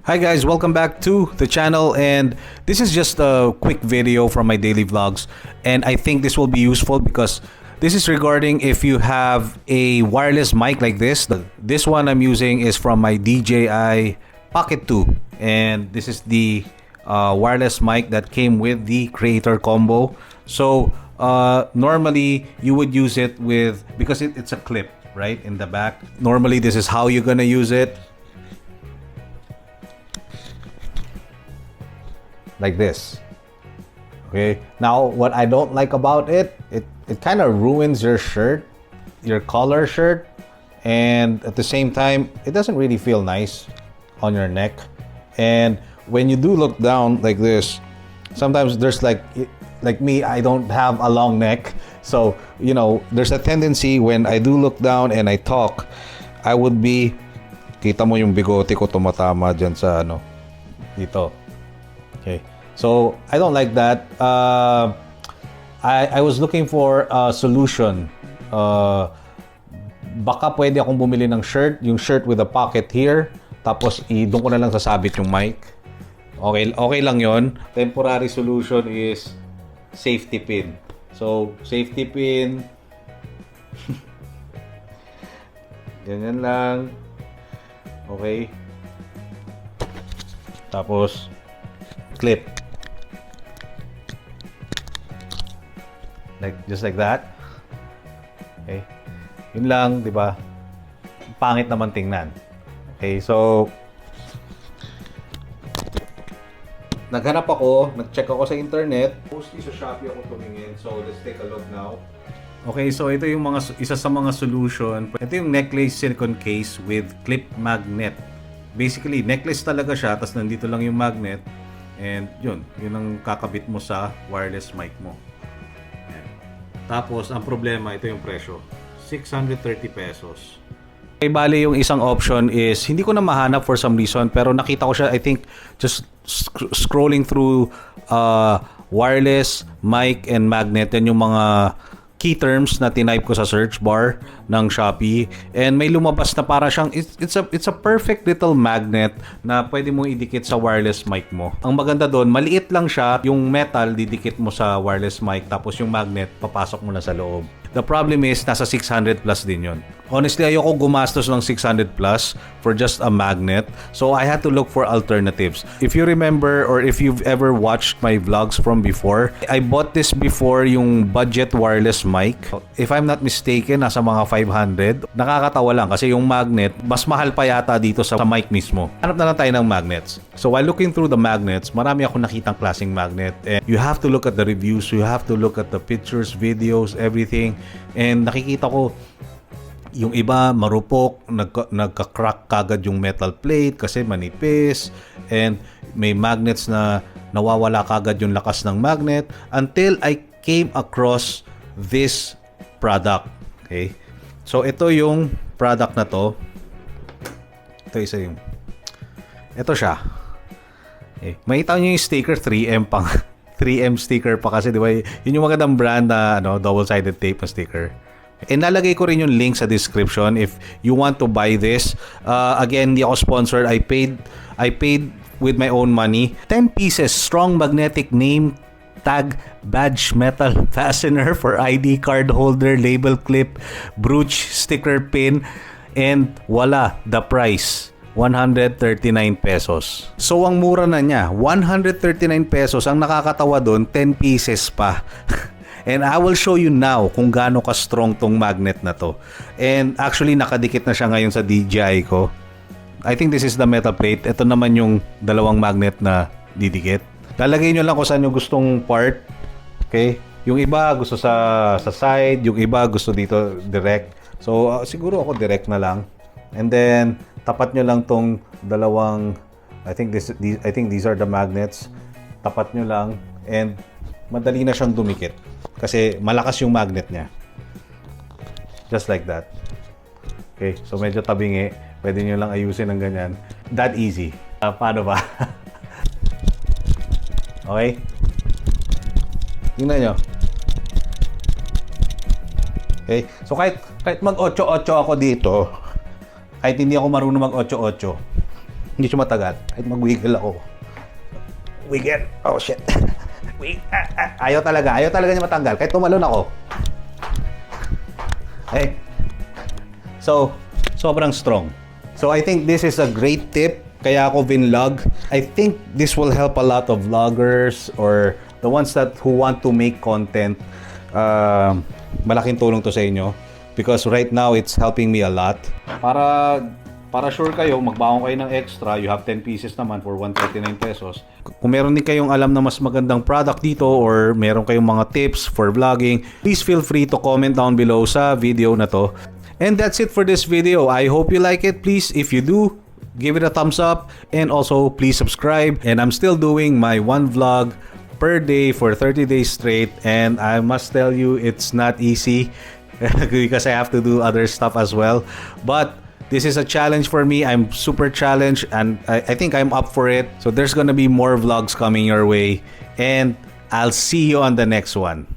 Hi guys, welcome back to the channel, and this is just a quick video from my daily vlogs, and I think this will be useful because this is regarding if you have a wireless mic like this. This one I'm using is from my DJI Pocket 2, and this is the wireless mic that came with the creator combo. So normally you would use it with, because it's a clip right in the back. Normally this is how you're gonna use it. Like this. Okay, now what I don't like about it kind of ruins your shirt, your collar shirt, and at the same time it doesn't really feel nice on your neck. And when you do look down like this, sometimes there's like me, I don't have a long neck, so you know there's a tendency when I do look down and I talk, I would be, kita mo yung bigote ko tumatama dyan sa ano dito. Okay, so I don't like that. I was looking for a solution. Baka pwede akong bumili ng shirt, yung shirt with a pocket here, tapos doon ko na lang sasabit yung mic. Okay lang yon. Temporary solution is safety pin. So, safety pin. Ganyan lang. Okay. Tapos clip, like just like that. Okay, yun lang, di ba? Pangit naman tingnan. Okay, so naghanap ako, nag-check ako sa internet, mostly sa Shopee ako tumingin. So let's take a look now. Okay, so ito yung isa sa mga solution. Ito yung necklace silicone case with clip magnet. Basically necklace talaga siya, tapos nandito lang yung magnet. And yun ang kakabit mo sa wireless mic mo. Ayan. Tapos ang problema, ito yung presyo, 630 pesos. Okay, bali yung isang option is hindi ko na mahanap for some reason, pero nakita ko siya, I think just scrolling through wireless mic and magnet, yan yung mga key terms na tinype ko sa search bar ng Shopee, and may lumabas na para siyang it's a perfect little magnet na pwede mong idikit sa wireless mic mo. Ang maganda doon, maliit lang siya, yung metal didikit mo sa wireless mic, tapos yung magnet papasok mo na sa loob. The problem is nasa 600 plus din yon. Honestly, ayoko gumastos ng 600 plus for just a magnet. So I had to look for alternatives. If you remember, or if you've ever watched my vlogs from before, I bought this before, yung budget wireless mic. If I'm not mistaken, nasa mga 500. Nakakatawa lang kasi yung magnet, mas mahal pa yata dito sa mic mismo. Hanap na lang tayo ng magnets. So while looking through the magnets, marami akong nakitang klaseng magnet. And you have to look at the reviews, you have to look at the pictures, videos, everything. And nakikita ko, yung iba marupok, nagka-crack kagad yung metal plate kasi manipis, and may magnets na nawawala kagad yung lakas ng magnet, until I came across this product. Okay, so ito yung product na to. Ito siya. Okay, makita nyo yung sticker, 3M pang 3M sticker pa kasi, di ba? Yun yung magandang brand na double-sided tape na sticker. And nalagay ko rin yung link sa description if you want to buy this. Again, hindi ako sponsored. I paid with my own money. 10 pieces strong magnetic name tag badge metal fastener for ID card holder, label clip, brooch, sticker pin, and voila, the price. 139 pesos. So ang mura na niya, 139 pesos. Ang nakakatawa doon, 10 pieces pa. And I will show you now kung gaano ka-strong tong magnet na to. And actually, nakadikit na siya ngayon sa DJI ko. I think this is the metal plate. Ito naman yung dalawang magnet na didikit. Lalagay nyo lang kung saan yung gustong part. Okay? Yung iba gusto sa side, yung iba gusto dito direct. So, siguro ako direct na lang. And then, tapat nyo lang tong dalawang, I think these are the magnets. Tapat nyo lang, and madali na siyang dumikit. Kasi malakas yung magnet niya. Just like that. Okay, so medyo tabingi. Pwede nyo lang ayusin ng ganyan. That easy. Paano ba? Okay? Tingnan nyo. Okay? So kahit mag 8-8 ako dito, kahit hindi ako marunong mag 8-8, Hindi siya matagal. Kahit mag-wiggle ako. Wiggle. Oh, shit. Ayaw talaga niya matanggal. Kahit tumalon ako. Okay. So, sobrang strong. So, I think this is a great tip. Kaya ako vinlog. I think this will help a lot of vloggers or the ones who want to make content. Malaking tulong to sa inyo. Because right now, it's helping me a lot. Para sure kayo, magbaon kayo ng extra, you have 10 pieces naman for 139 pesos. Kung meron din kayong alam na mas magandang product dito or meron kayong mga tips for vlogging, please feel free to comment down below sa video na to. And that's it for this video. I hope you like it. Please, if you do, give it a thumbs up and also please subscribe. And I'm still doing my one vlog per day for 30 days straight. And I must tell you, it's not easy because I have to do other stuff as well. But this is a challenge for me. I'm super challenged and I think I'm up for it. So there's gonna be more vlogs coming your way and I'll see you on the next one.